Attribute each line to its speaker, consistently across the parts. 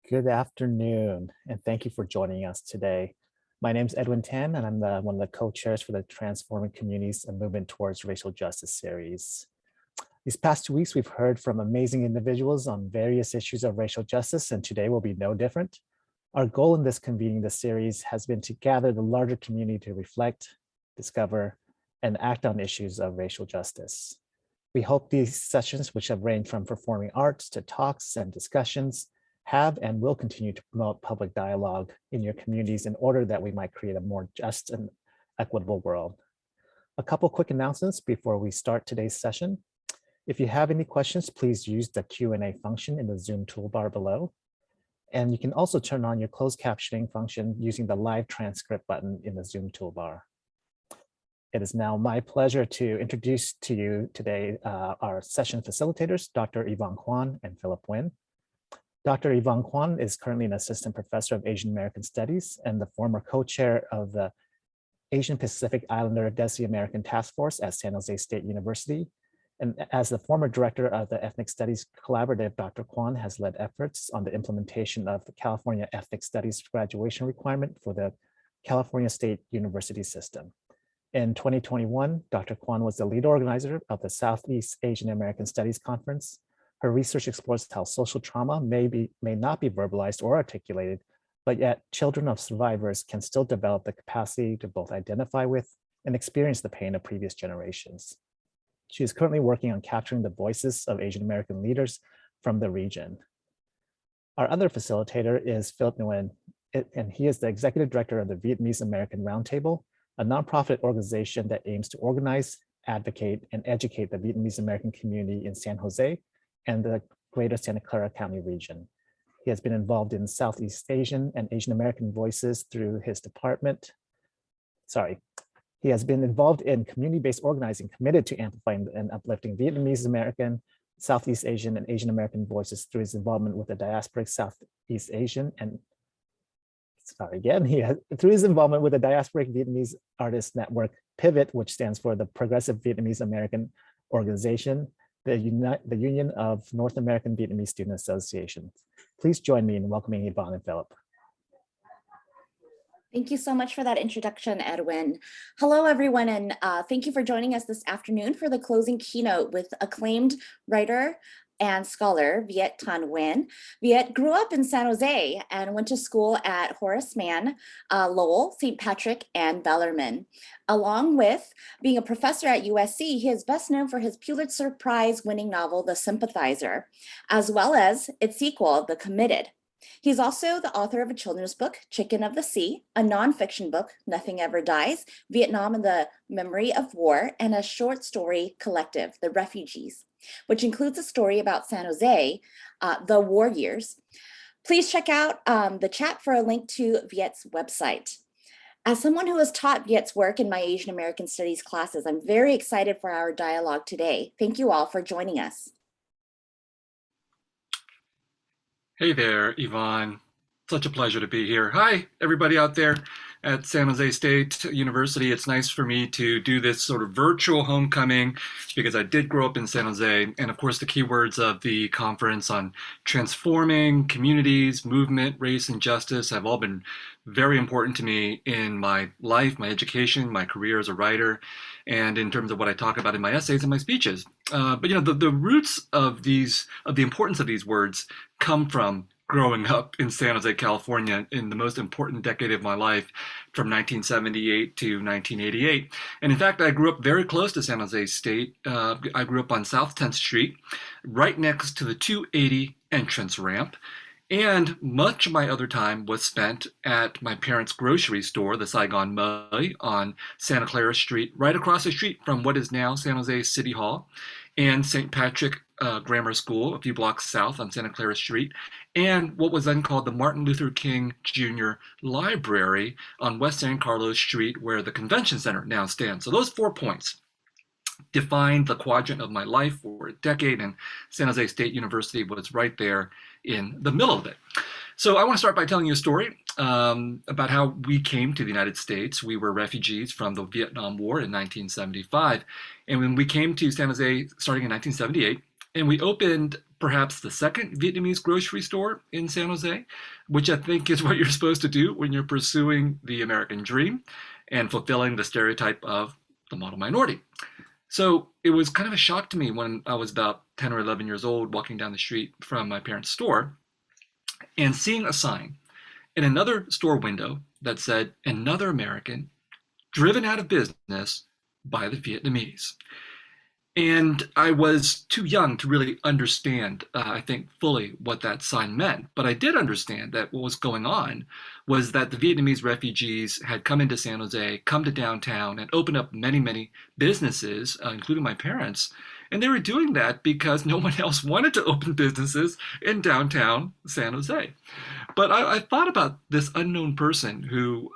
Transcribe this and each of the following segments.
Speaker 1: Good afternoon, and thank you for joining us today. My name is Edwin Tan, and I'm one of the co-chairs for the Transforming Communities and Movement Towards Racial Justice series. These past 2 weeks, we've heard from amazing individuals on various issues of racial justice, and today will be no different. Our goal in this convening the series has been to gather the larger community to reflect, discover, and act on issues of racial justice. We hope these sessions, which have ranged from performing arts to talks and discussions, have and will continue to promote public dialogue in your communities in order that we might create a more just and equitable world. A couple quick announcements before we start today's session. If you have any questions, please use the Q&A function in the Zoom toolbar below. And you can also turn on your closed captioning function using the live transcript button in the Zoom toolbar. It is now my pleasure to introduce to you today our session facilitators, Dr. Yvonne Kwan and Philip Nguyen. Dr. Yvonne Kwan is currently an assistant professor of Asian American Studies and the former co-chair of the Asian Pacific Islander Desi American Task Force at San Jose State University. And as the former director of the Ethnic Studies Collaborative, Dr. Kwan has led efforts on the implementation of the California Ethnic Studies graduation requirement for the California State University system. In 2021, Dr. Kwan was the lead organizer of the Southeast Asian American Studies Conference. Her research explores how social trauma may not be verbalized or articulated, but yet children of survivors can still develop the capacity to both identify with and experience the pain of previous generations. She is currently working on capturing the voices of Asian American leaders from the region. Our other facilitator is Philip Nguyen, and he is the executive director of the Vietnamese American Roundtable, a nonprofit organization that aims to organize, advocate, and educate the Vietnamese American community in San Jose and the greater Santa Clara County region. He has been involved in Southeast Asian and Asian American voices through his department. He has been involved in community-based organizing committed to amplifying and uplifting Vietnamese American, Southeast Asian, and Asian American voices through his involvement with the diasporic Southeast Asian and through his involvement with the Diasporic Vietnamese Artists Network, PIVOT, which stands for the Progressive Vietnamese American Organization, the Union of North American Vietnamese Student Associations. Please join me in welcoming Yvonne and Philip.
Speaker 2: Thank you so much for that introduction, Edwin. Hello, everyone, and thank you for joining us this afternoon for the closing keynote with acclaimed writer and scholar Viet Thanh Nguyen. Viet grew up in San Jose and went to school at Horace Mann, Lowell, St. Patrick, and Bellarmine. Along with being a professor at USC, he is best known for his Pulitzer Prize-winning novel, The Sympathizer, as well as its sequel, The Committed. He's also the author of a children's book, Chicken of the Sea, a nonfiction book, Nothing Ever Dies, Vietnam and the Memory of War, and a short story collective, The Refugees, which includes a story about San Jose, the war years. Please check out the chat for a link to Viet's website. As someone who has taught Viet's work in my Asian American Studies classes, I'm very excited for our dialogue today. Thank you all for joining us.
Speaker 3: Hey there, Yvonne. Such a pleasure to be here. Hi, everybody out there at San Jose State University. It's nice for me to do this sort of virtual homecoming because I did grow up in San Jose. And of course, the keywords of the conference on transforming communities, movement, race, and justice have all been very important to me in my life, my education, my career as a writer, and in terms of what I talk about in my essays and my speeches. But you know, the roots of the importance of these words come from growing up in San Jose, California in the most important decade of my life from 1978 to 1988. And in fact, I grew up very close to San Jose State. I grew up on South 10th Street, right next to the 280 entrance ramp. And much of my other time was spent at my parents' grocery store, the Saigon Mui, on Santa Clara Street, right across the street from what is now San Jose City Hall, and St. Patrick Grammar School, a few blocks south on Santa Clara Street, and what was then called the Martin Luther King Jr. Library on West San Carlos Street, where the convention center now stands. So those 4 points defined the quadrant of my life for a decade, and San Jose State University was right there in the middle of it. So I want to start by telling you a story about how we came to the United States. We were refugees from the Vietnam War in 1975. And when we came to San Jose starting in 1978, and we opened perhaps the second Vietnamese grocery store in San Jose, which I think is what you're supposed to do when you're pursuing the American dream and fulfilling the stereotype of the model minority. So it was kind of a shock to me when I was about 10 or 11 years old, walking down the street from my parents' store and seeing a sign in another store window that said, "Another American driven out of business by the Vietnamese." And I was too young to really understand, I think, fully what that sign meant. But I did understand that what was going on was that the Vietnamese refugees had come into San Jose, come to downtown, and opened up many, many businesses, including my parents. And they were doing that because no one else wanted to open businesses in downtown San Jose. But I thought about this unknown person who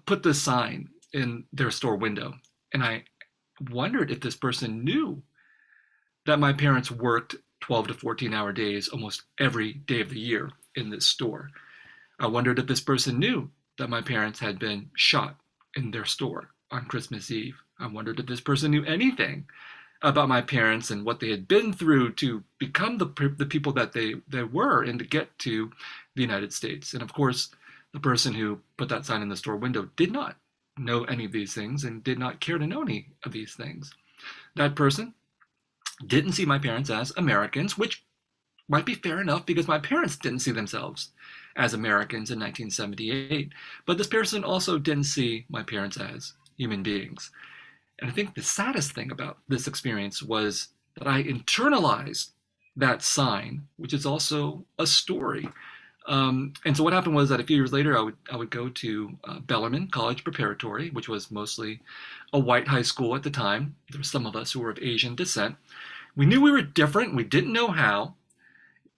Speaker 3: put this sign in their store window. And I wondered if this person knew that my parents worked 12 to 14-hour days almost every day of the year in this store. I wondered if this person knew that my parents had been shot in their store on Christmas Eve. I wondered if this person knew anything about my parents and what they had been through to become the people that they were and to get to the United States. And of course, the person who put that sign in the store window did not know any of these things and did not care to know any of these things. That person didn't see my parents as Americans, which might be fair enough because my parents didn't see themselves as Americans in 1978. But this person also didn't see my parents as human beings. And I think the saddest thing about this experience was that I internalized that sign, which is also a story. And so what happened was that a few years later, I would go to Bellarmine College Preparatory, which was mostly a white high school at the time. There were some of us who were of Asian descent. We knew we were different. We didn't know how.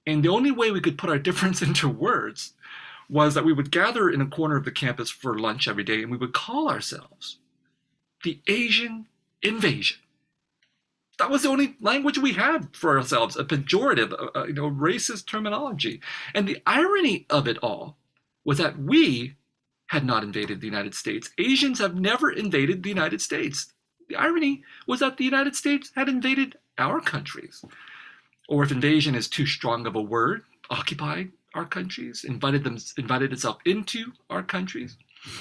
Speaker 3: And the only way we could put our difference into words was that we would gather in a corner of the campus for lunch every day, and we would call ourselves the Asian Invasion. That was the only language we had for ourselves, a pejorative, racist terminology. And the irony of it all was that we had not invaded the United States. Asians have never invaded the United States. The irony was that the United States had invaded our countries. Or if invasion is too strong of a word, occupied our countries, invited itself into our countries.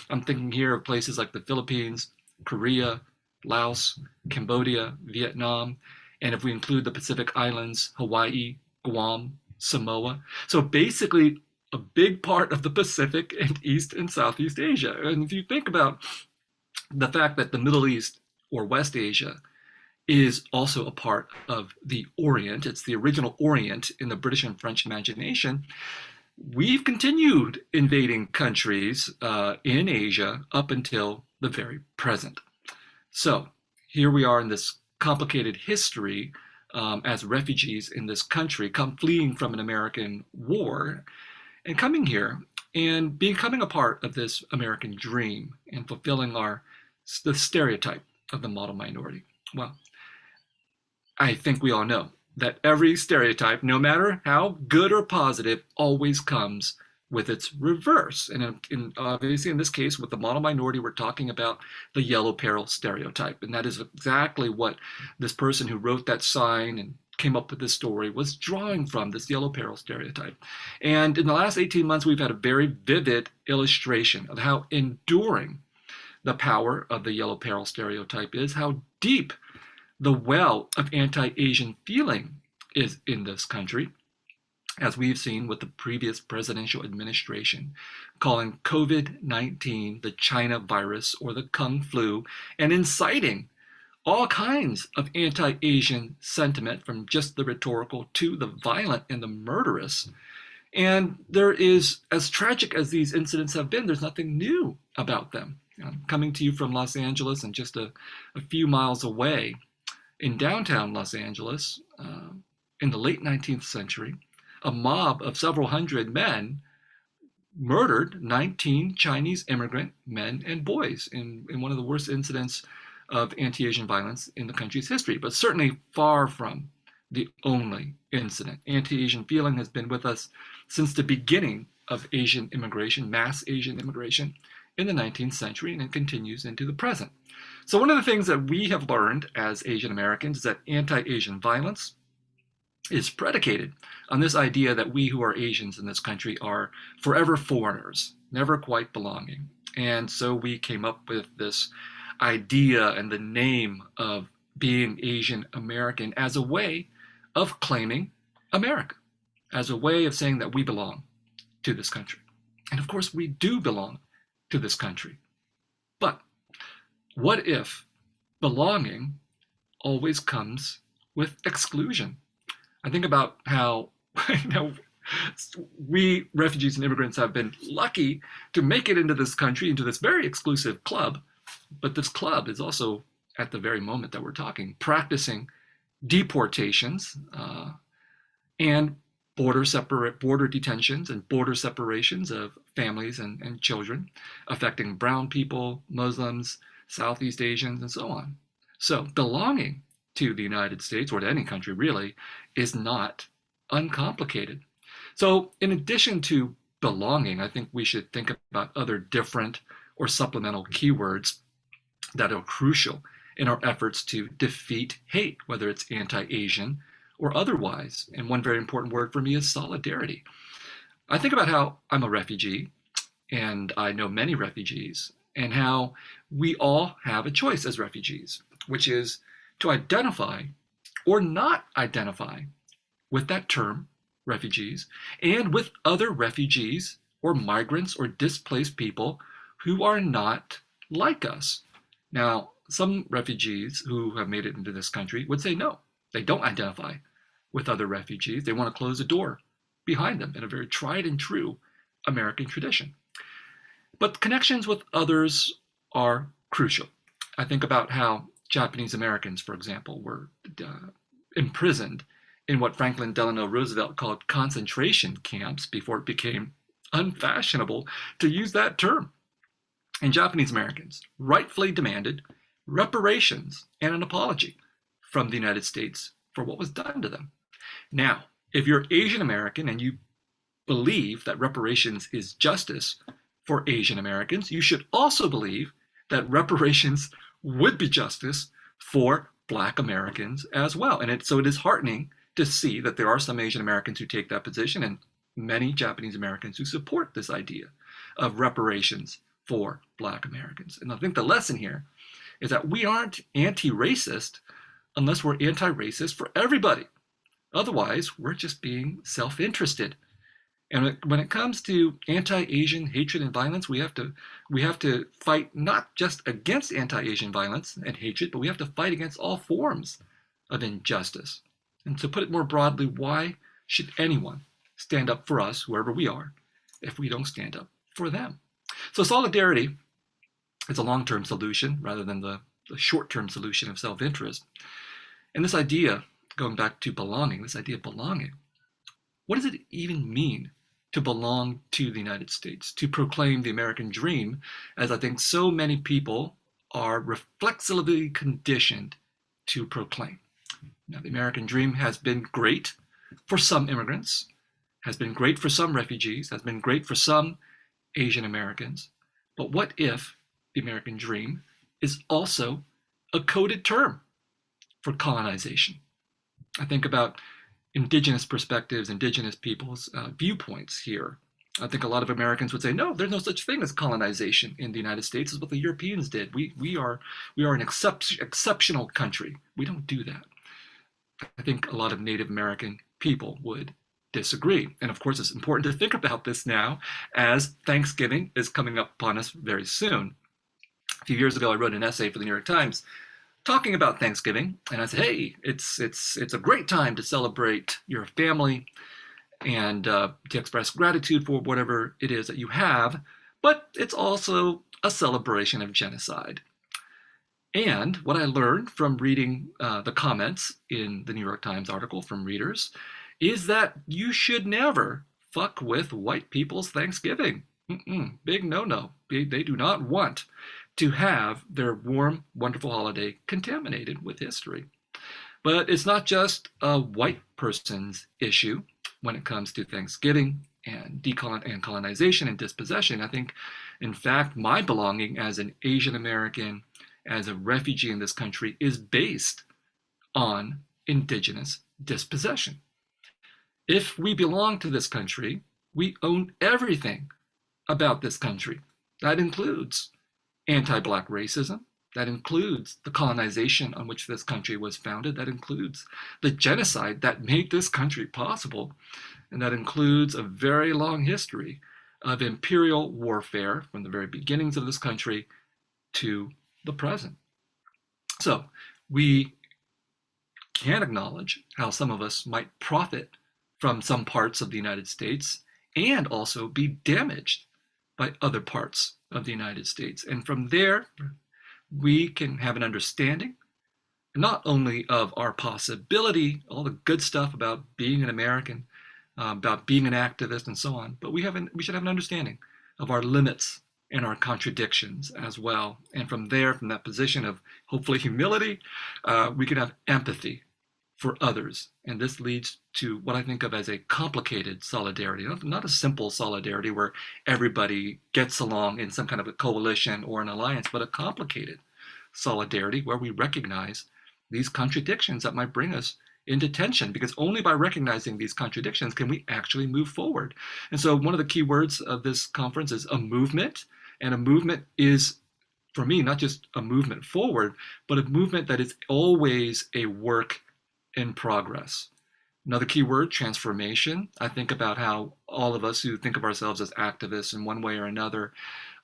Speaker 3: I'm thinking here of places like the Philippines, Korea, Laos, Cambodia, Vietnam, and if we include the Pacific Islands, Hawaii, Guam, Samoa. So basically a big part of the Pacific and East and Southeast Asia. And if you think about the fact that the Middle East or West Asia is also a part of the Orient, it's the original Orient in the British and French imagination, we've continued invading countries in Asia up until the very present. So here we are in this complicated history as refugees in this country, fleeing from an American war and coming here and becoming a part of this American dream and fulfilling the stereotype of the model minority. Well, I think we all know that every stereotype, no matter how good or positive, always comes with its reverse. And obviously in this case, with the model minority, we're talking about the Yellow Peril stereotype. And that is exactly what this person who wrote that sign and came up with this story was drawing from, this Yellow Peril stereotype. And in the last 18 months, we've had a very vivid illustration of how enduring the power of the Yellow Peril stereotype is, how deep the well of anti-Asian feeling is in this country, as we've seen with the previous presidential administration, calling COVID-19 the China virus or the Kung flu, and inciting all kinds of anti-Asian sentiment, from just the rhetorical to the violent and the murderous. And there is, as tragic as these incidents have been, there's nothing new about them. I'm coming to you from Los Angeles and just a few miles away in downtown Los Angeles in the late 19th century, a mob of several hundred men murdered 19 Chinese immigrant men and boys in one of the worst incidents of anti-Asian violence in the country's history, but certainly far from the only incident. Anti-Asian feeling has been with us since the beginning of Asian immigration, mass Asian immigration in the 19th century, and it continues into the present. So one of the things that we have learned as Asian Americans is that anti-Asian violence is predicated on this idea that we who are Asians in this country are forever foreigners, never quite belonging. And so we came up with this idea and the name of being Asian American as a way of claiming America, as a way of saying that we belong to this country. And of course, we do belong to this country. But what if belonging always comes with exclusion? I think about how we refugees and immigrants have been lucky to make it into this country, into this very exclusive club. But this club is also, at the very moment that we're talking, practicing deportations and border detentions and border separations of families and children, affecting brown people, Muslims, Southeast Asians, and so on. So belonging to the United States, or to any country really, is not uncomplicated. So in addition to belonging, I think we should think about other different or supplemental keywords that are crucial in our efforts to defeat hate, whether it's anti-Asian or otherwise. And one very important word for me is solidarity. I think about how I'm a refugee, and I know many refugees, and how we all have a choice as refugees, which is to identify or not identify with that term, refugees, and with other refugees or migrants or displaced people who are not like us. Now, some refugees who have made it into this country would say no, they don't identify with other refugees. They want to close the door behind them in a very tried and true American tradition. But connections with others are crucial. I think about how Japanese Americans, for example, were imprisoned in what Franklin Delano Roosevelt called concentration camps before it became unfashionable to use that term. And Japanese Americans rightfully demanded reparations and an apology from the United States for what was done to them. Now, if you're Asian American and you believe that reparations is justice for Asian Americans, you should also believe that reparations would be justice for Black Americans as well. And so it is heartening to see that there are some Asian Americans who take that position and many Japanese Americans who support this idea of reparations for Black Americans. And I think the lesson here is that we aren't anti-racist unless we're anti-racist for everybody. Otherwise, we're just being self-interested. And when it comes to anti-Asian hatred and violence, we have to fight not just against anti-Asian violence and hatred, but we have to fight against all forms of injustice. And to put it more broadly, why should anyone stand up for us, whoever we are, if we don't stand up for them? So solidarity is a long-term solution rather than the short-term solution of self-interest. And this idea, going back to belonging, this idea of belonging, what does it even mean to belong to the United States, to proclaim the American dream, as I think so many people are reflexively conditioned to proclaim? Now, the American dream has been great for some immigrants, has been great for some refugees, has been great for some Asian Americans. But what if the American dream is also a coded term for colonization? I think about indigenous perspectives, indigenous people's viewpoints here. I think a lot of Americans would say, no, there's no such thing as colonization in the United States. It's what the Europeans did. We are an exceptional country. We don't do that. I think a lot of Native American people would disagree. And of course, it's important to think about this now as Thanksgiving is coming up upon us very soon. A few years ago, I wrote an essay for the New York Times talking about Thanksgiving, and I said, hey, it's a great time to celebrate your family and to express gratitude for whatever it is that you have, but it's also a celebration of genocide. And what I learned from reading the comments in the New York Times article from readers is that you should never fuck with white people's Thanksgiving. Big no-no. They do not want to have their warm, wonderful holiday contaminated with history. But it's not just a white person's issue when it comes to Thanksgiving and colonization and dispossession. I think, in fact, my belonging as an Asian American, as a refugee in this country, is based on indigenous dispossession. If we belong to this country, we own everything about this country. That includes anti-Black racism. That includes the colonization on which this country was founded. That includes the genocide that made this country possible. And that includes a very long history of imperial warfare from the very beginnings of this country to the present. So we can acknowledge how some of us might profit from some parts of the United States and also be damaged by other parts of the United States. And from there, we can have an understanding not only of our possibility, all the good stuff about being an American, about being an activist and so on, but we should have an understanding of our limits and our contradictions as well. And from there, from that position of hopefully humility, we can have empathy for others. And this leads to what I think of as a complicated solidarity, not a simple solidarity where everybody gets along in some kind of a coalition or an alliance, but a complicated solidarity where we recognize these contradictions that might bring us into tension, because only by recognizing these contradictions can we actually move forward. And so one of the key words of this conference is a movement. And a movement is, for me, not just a movement forward, but a movement that is always a work in progress. Another key word, transformation. I think about how all of us who think of ourselves as activists in one way or another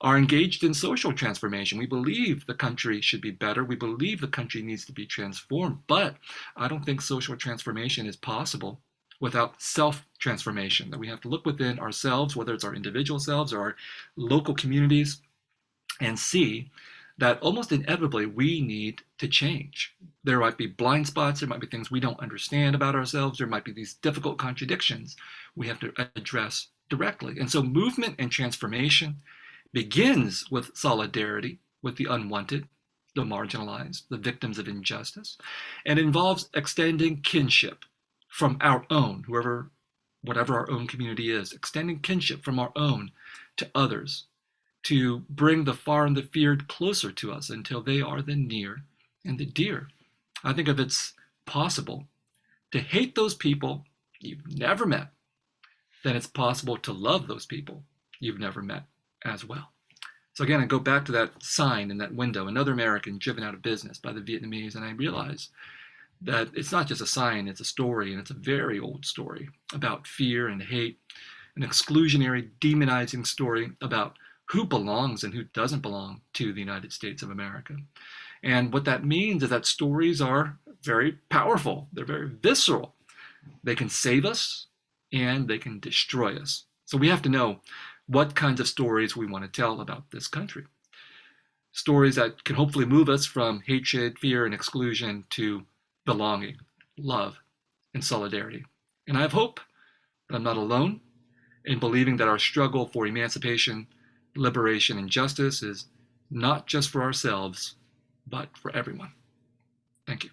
Speaker 3: are engaged in social transformation. We believe the country should be better. We believe the country needs to be transformed, but I don't think social transformation is possible without self-transformation, that we have to look within ourselves, whether it's our individual selves or our local communities, and see that almost inevitably we need to change. There might be blind spots, there might be things we don't understand about ourselves, there might be these difficult contradictions we have to address directly. And so movement and transformation begins with solidarity with the unwanted, the marginalized, the victims of injustice, and involves extending kinship from our own, whatever our own community is, extending kinship from our own to others, to bring the far and the feared closer to us until they are the near and the dear. I think if it's possible to hate those people you've never met, then it's possible to love those people you've never met as well. So again, I go back to that sign in that window, another American driven out of business by the Vietnamese, and I realize that it's not just a sign, it's a story, and it's a very old story about fear and hate, an exclusionary, demonizing story about who belongs and who doesn't belong to the United States of America. And what that means is that stories are very powerful. They're very visceral. They can save us and they can destroy us. So we have to know what kinds of stories we want to tell about this country. Stories that can hopefully move us from hatred, fear, and exclusion to belonging, love, and solidarity. And I have hope that I'm not alone in believing that our struggle for emancipation, liberation, and justice is not just for ourselves, but for everyone. Thank you.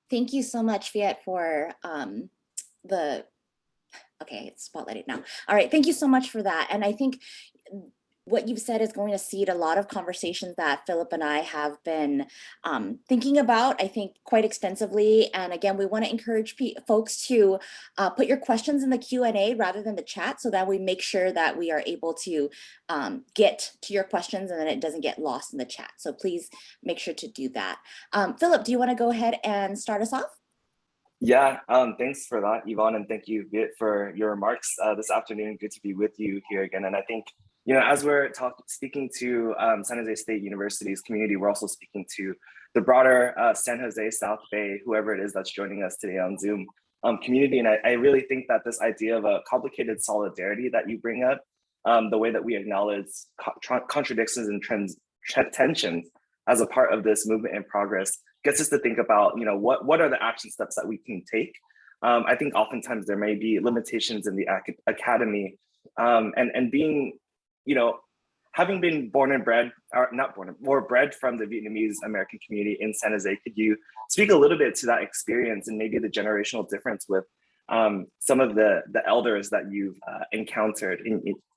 Speaker 2: Thank you so much, Viet, for okay, it's spotlighted now. All right, thank you so much for that. And I think what you've said is going to seed a lot of conversations that Philip and I have been thinking about, I think, quite extensively. And again, we want to encourage folks to put your questions in the Q&A rather than the chat, so that we make sure that we are able to get to your questions and then it doesn't get lost in the chat. So please make sure to do that. Philip, do you want to go ahead and start us off?
Speaker 4: Yeah, thanks for that, Yvonne, and thank you, Viet, for your remarks this afternoon. Good to be with you here again. And I think, you know, as we're speaking to San Jose State University's community, we're also speaking to the broader San Jose, South Bay, whoever it is that's joining us today on Zoom community. And I really think that this idea of a complicated solidarity that you bring up, the way that we acknowledge contradictions and tensions as a part of this movement in progress, gets us to think about, you know, what are the action steps that we can take. I think oftentimes there may be limitations in the academy, and being, you know, having been born and bred, or not born, more bred from the Vietnamese American community in San Jose, could you speak a little bit to that experience and maybe the generational difference with some of the elders that you've encountered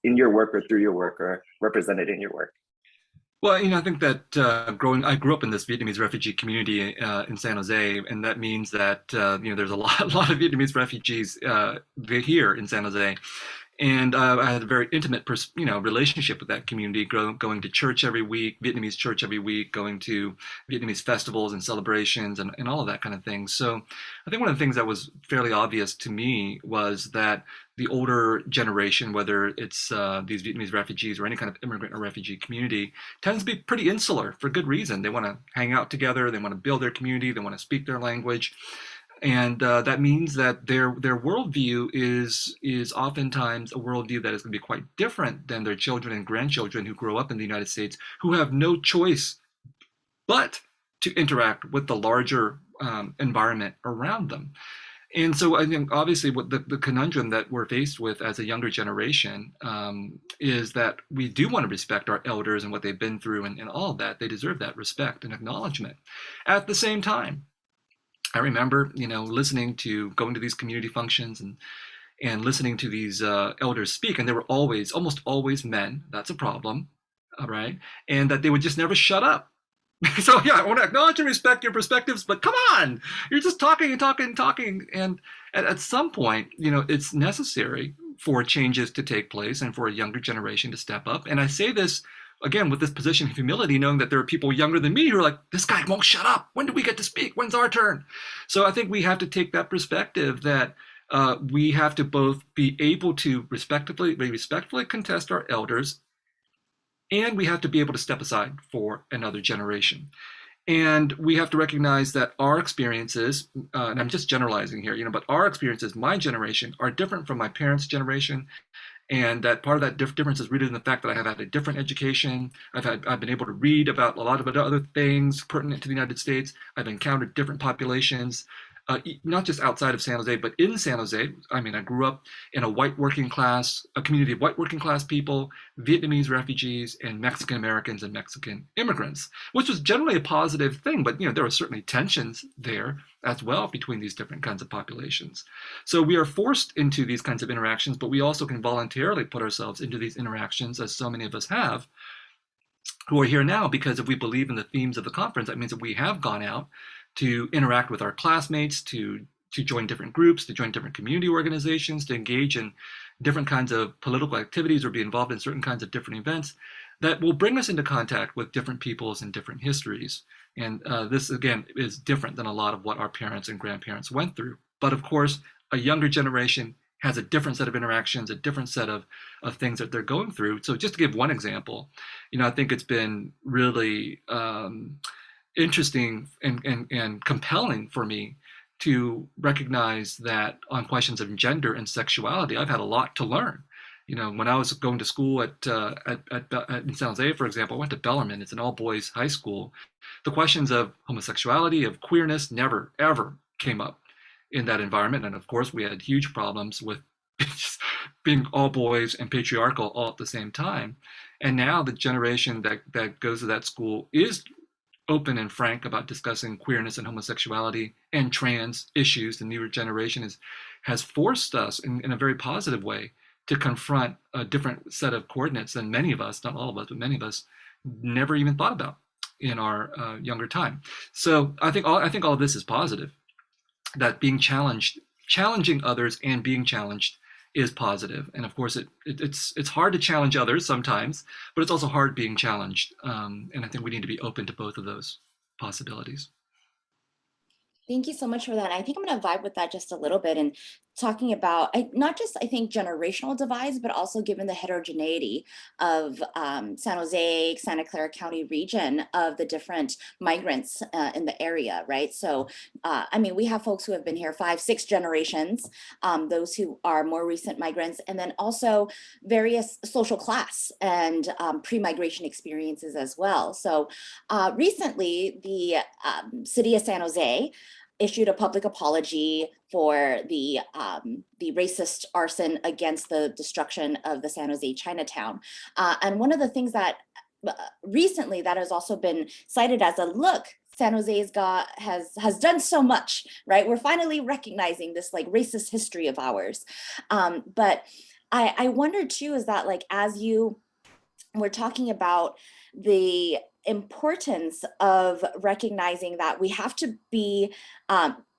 Speaker 4: in your work or through your work or represented in your work?
Speaker 3: Well, I think that I grew up in this Vietnamese refugee community in San Jose, and that means that there's a lot of Vietnamese refugees here in San Jose. And I had a very intimate, relationship with that community, going to church every week, Vietnamese church every week, going to Vietnamese festivals and celebrations and all of that kind of thing. So I think one of the things that was fairly obvious to me was that the older generation, whether it's these Vietnamese refugees or any kind of immigrant or refugee community, tends to be pretty insular for good reason. They want to hang out together, they want to build their community, they want to speak their language. And that means that their worldview is oftentimes a worldview that is going to be quite different than their children and grandchildren who grow up in the United States, who have no choice but to interact with the larger environment around them. And so I think obviously what the conundrum that we're faced with as a younger generation is that we do want to respect our elders and what they've been through and all of that. They deserve that respect and acknowledgement. At the same time, I remember, going to these community functions and listening to these elders speak, and they were almost always men. That's a problem, all right? And that they would just never shut up. So yeah, I want to acknowledge and respect your perspectives, but come on, you're just talking and talking and talking. And at some point, it's necessary for changes to take place and for a younger generation to step up. And I say this again with this position of humility, knowing that there are people younger than me who are like, this guy won't shut up. When do we get to speak? When's our turn? So I think we have to take that perspective that we have to both be able to respectfully contest our elders, and we have to be able to step aside for another generation. And we have to recognize that our experiences, and I'm just generalizing here, but our experiences, my generation, are different from my parents' generation. And that part of that difference is rooted in the fact that I have had a different education. I've been able to read about a lot of other things pertinent to the United States. I've encountered different populations, not just outside of San Jose, but in San Jose. I mean, I grew up in a community of white working class people, Vietnamese refugees, and Mexican Americans and Mexican immigrants, which was generally a positive thing. But there were certainly tensions there as well between these different kinds of populations. So we are forced into these kinds of interactions, but we also can voluntarily put ourselves into these interactions, as so many of us have, who are here now, because if we believe in the themes of the conference, that means that we have gone out to interact with our classmates, to join different groups, to join different community organizations, to engage in different kinds of political activities or be involved in certain kinds of different events that will bring us into contact with different peoples and different histories. And this, again, is different than a lot of what our parents and grandparents went through. But of course, a younger generation has a different set of interactions, a different set of things that they're going through. So just to give one example, I think it's been really interesting and compelling for me to recognize that on questions of gender and sexuality, I've had a lot to learn. When I was going to school in San Jose, for example, I went to Bellarmine. It's an all-boys high school. The questions of homosexuality, of queerness, never, ever came up in that environment. And of course, we had huge problems with being all boys and patriarchal all at the same time. And now the generation that goes to that school is open and frank about discussing queerness and homosexuality and trans issues. The newer generation has forced us in a very positive way to confront a different set of coordinates than many of us, not all of us, but many of us never even thought about in our younger time. So I think all of this is positive, that being challenging others and being challenged is positive. And of course, it's hard to challenge others sometimes, but it's also hard being challenged. And I think we need to be open to both of those possibilities.
Speaker 2: Thank you so much for that. I think I'm going to vibe with that just a little bit and talking about not just, I think, generational divides, but also given the heterogeneity of San Jose, Santa Clara County region of the different migrants in the area, right? So, I mean, we have folks who have been here 5, 6 generations, those who are more recent migrants, and then also various social class and pre-migration experiences as well. So recently, the city of San Jose issued a public apology for the racist arson against the destruction of the San Jose Chinatown. And one of the things that recently that has also been cited as a look, San Jose's has done so much, right? We're finally recognizing this like racist history of ours. But I wonder too, is that like, as you were talking about the importance of recognizing that we have to be,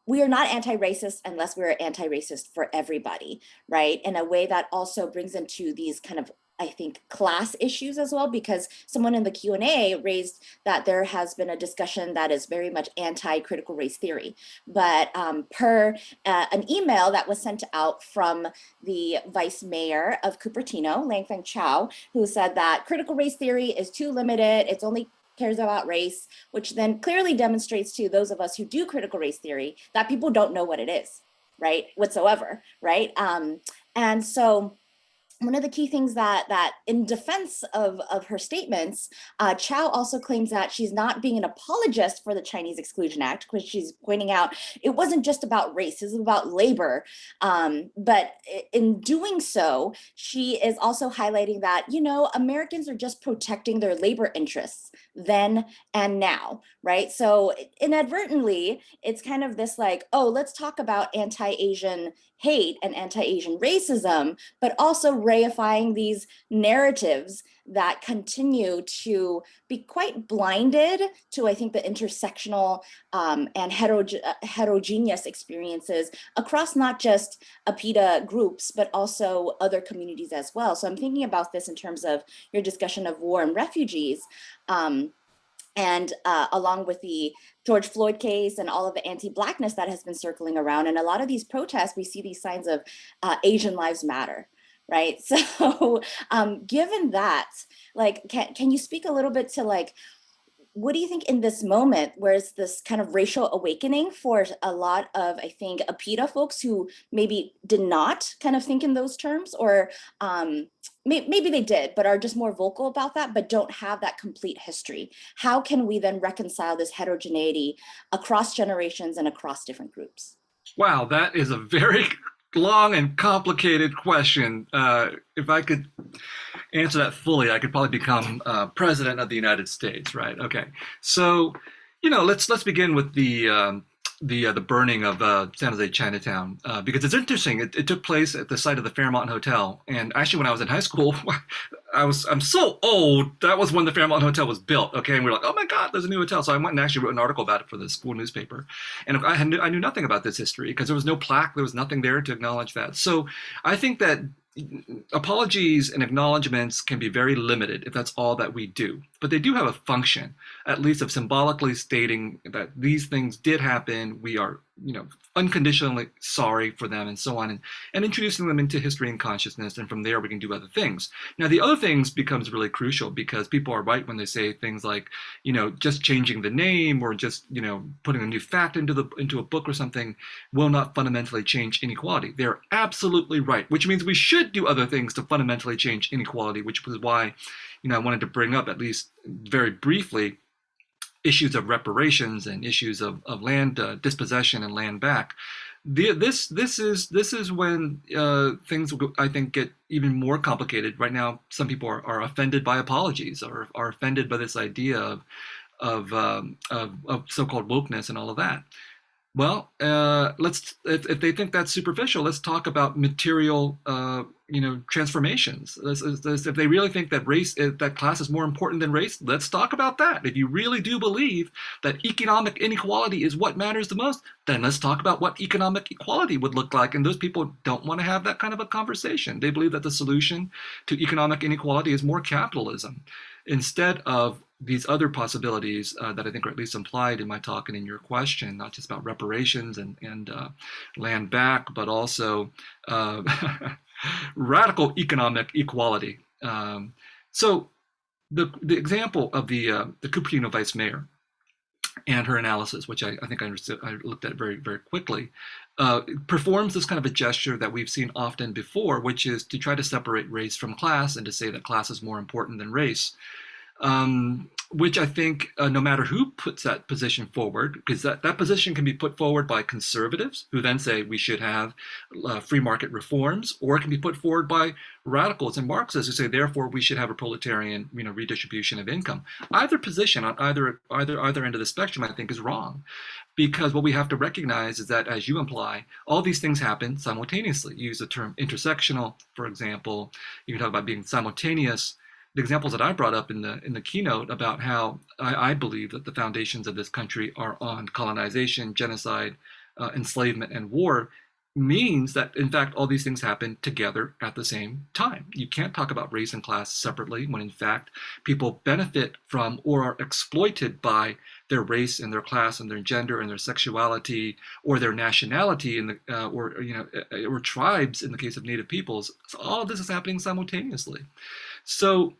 Speaker 2: we are not anti-racist unless we're anti-racist for everybody, right? In a way that also brings into these kind of, I think, class issues as well, because someone in the Q&A raised that there has been a discussion that is very much anti-critical race theory. But per an email that was sent out from the vice mayor of Cupertino, Lang Feng Chow, who said that critical race theory is too limited, it's only cares about race, which then clearly demonstrates to those of us who do critical race theory that people don't know what it is, right, whatsoever, right? And so one of the key things that in defense of her statements, Chow also claims that she's not being an apologist for the Chinese Exclusion Act, because she's pointing out it wasn't just about race, it was about labor. But in doing so, she is also highlighting that, you know, Americans are just protecting their labor interests then and now, right? So inadvertently, it's kind of this like, oh, let's talk about anti-Asian hate and anti-Asian racism, but also reifying these narratives that continue to be quite blinded to, I think, the intersectional and heterogeneous experiences across not just APIDA groups, but also other communities as well. So I'm thinking about this in terms of your discussion of war and refugees. And along with the George Floyd case and all of the anti-Blackness that has been circling around. And a lot of these protests, we see these signs of Asian Lives Matter, right? So given that, like, can you speak a little bit to like, what do you think in this moment, where's this kind of racial awakening for a lot of, I think, APIDA folks who maybe did not kind of think in those terms, or maybe they did, but are just more vocal about that, but don't have that complete history? How can we then reconcile this heterogeneity across generations and across different groups?
Speaker 3: Wow, that is a very long and complicated question. If I could answer that fully, I could probably become president of the United States, right? Okay, so let's begin with the burning of San Jose Chinatown, because it's interesting. It took place at the site of the Fairmont Hotel, and actually, when I was in high school, I'm so old. That was when the Fairmont Hotel was built. Okay, and we were like, oh my God, there's a new hotel. So I went and actually wrote an article about it for the school newspaper, and I knew nothing about this history because there was no plaque, there was nothing there to acknowledge that. So I think that apologies and acknowledgements can be very limited if that's all that we do, but they do have a function, at least of symbolically stating that these things did happen. We are, unconditionally sorry for them, and so on, and introducing them into history and consciousness, and from there we can do other things. Now, the other things becomes really crucial because people are right when they say things like, just changing the name or just, putting a new fact into a book or something will not fundamentally change inequality. They're absolutely right, which means we should do other things to fundamentally change inequality, which was why, I wanted to bring up, at least very briefly, issues of reparations and issues of land dispossession and land back. This is when things, I think, get even more complicated. Right now, some people are offended by apologies, or are offended by this idea of so-called wokeness and all of that. Well, if they think that's superficial, let's talk about material, transformations. If they really think that that class is more important than race, let's talk about that. If you really do believe that economic inequality is what matters the most, then let's talk about what economic equality would look like. And those people don't want to have that kind of a conversation. They believe that the solution to economic inequality is more capitalism, instead of these other possibilities that I think are at least implied in my talk and in your question, not just about reparations and land back, but also radical economic equality. So the example of the Cupertino vice mayor and her analysis, which I think I looked at very, very quickly, performs this kind of a gesture that we've seen often before, which is to try to separate race from class and to say that class is more important than race. Which I think no matter who puts that position forward, because that position can be put forward by conservatives who then say we should have free market reforms, or it can be put forward by radicals and Marxists who say therefore we should have a proletarian redistribution of income. Either position on either end of the spectrum, I think, is wrong, because what we have to recognize is that, as you imply, all these things happen simultaneously. You use the term intersectional, for example. You can talk about being simultaneous. the examples that I brought up in the keynote about how I believe that the foundations of this country are on colonization, genocide, enslavement, and war, means that, in fact, all these things happen together at the same time. You can't talk about race and class separately when, in fact, people benefit from or are exploited by their race and their class and their gender and their sexuality or their nationality or tribes in the case of Native peoples. So all of this is happening simultaneously. So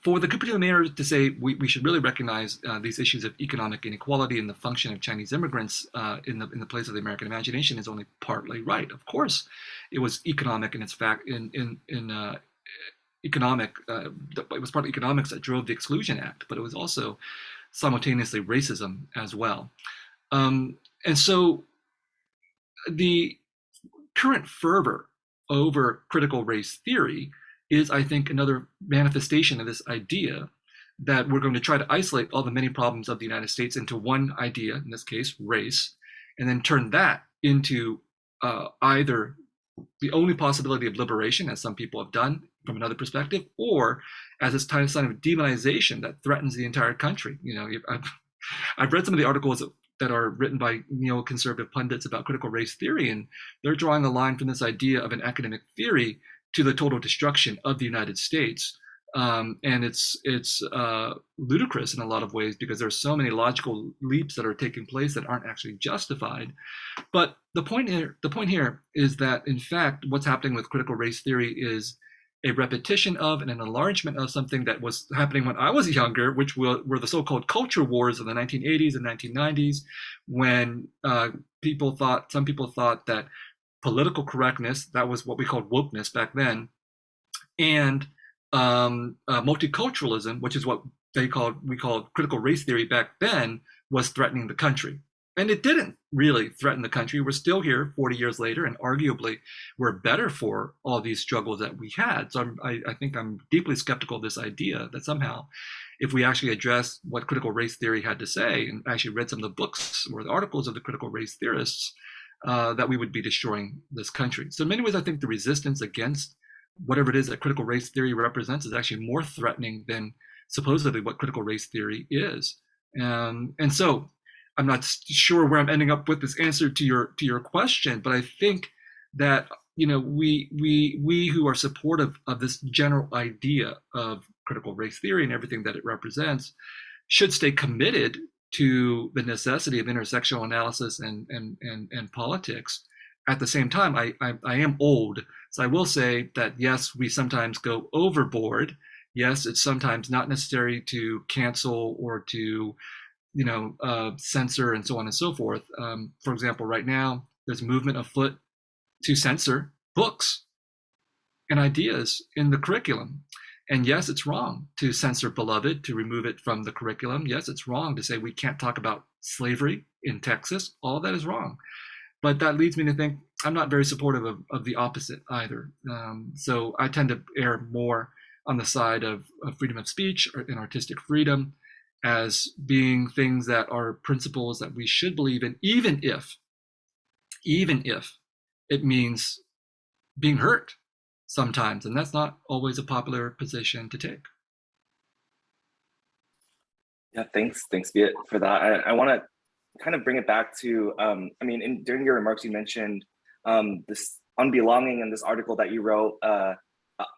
Speaker 3: for the Kupati mayor to say we should really recognize these issues of economic inequality and the function of Chinese immigrants in the place of the American imagination is only partly right. Of course, it was economic in its fact economic. It was part of economics that drove the Exclusion Act, but it was also simultaneously racism as well. And so the current fervor over critical race theory is, I think, another manifestation of this idea that we're going to try to isolate all the many problems of the United States into one idea, in this case, race, and then turn that into either the only possibility of liberation, as some people have done from another perspective, or as this kind of sign of demonization that threatens the entire country. You know, I've read some of the articles that are written by neoconservative pundits about critical race theory, and they're drawing a line from this idea of an academic theory to the total destruction of the United States. And it's ludicrous in a lot of ways because there's so many logical leaps that are taking place that aren't actually justified. But the point here is that, in fact, what's happening with critical race theory is a repetition of and an enlargement of something that was happening when I was younger, which were the so-called culture wars of the 1980s and 1990s, when some people thought that political correctness, that was what we called wokeness back then, and multiculturalism, which is what we called critical race theory back then, was threatening the country. And it didn't really threaten the country. We're still here 40 years later, and arguably we're better for all these struggles that we had. So I think I'm deeply skeptical of this idea that somehow, if we actually address what critical race theory had to say and actually read some of the books or the articles of the critical race theorists, that we would be destroying this country. So in many ways, I think the resistance against whatever it is that critical race theory represents is actually more threatening than supposedly what critical race theory is. And so I'm not sure where I'm ending up with this answer to your question, but I think that we who are supportive of this general idea of critical race theory and everything that it represents should stay committed to the necessity of intersectional analysis and politics. At the same time, I am old, so I will say that yes, we sometimes go overboard. Yes, it's sometimes not necessary to cancel or to censor and so on and so forth. For example, right now, there's a movement afoot to censor books and ideas in the curriculum. And yes, it's wrong to censor Beloved, to remove it from the curriculum. Yes, it's wrong to say we can't talk about slavery in Texas. All of that is wrong. But that leads me to think I'm not very supportive of the opposite either. So I tend to err more on the side of freedom of speech and artistic freedom as being things that are principles that we should believe in, even if it means being hurt sometimes. And that's not always a popular position to take.
Speaker 4: Yeah, thanks, Viet, for that. I want to kind of bring it back to, during your remarks, you mentioned this unbelonging in this article that you wrote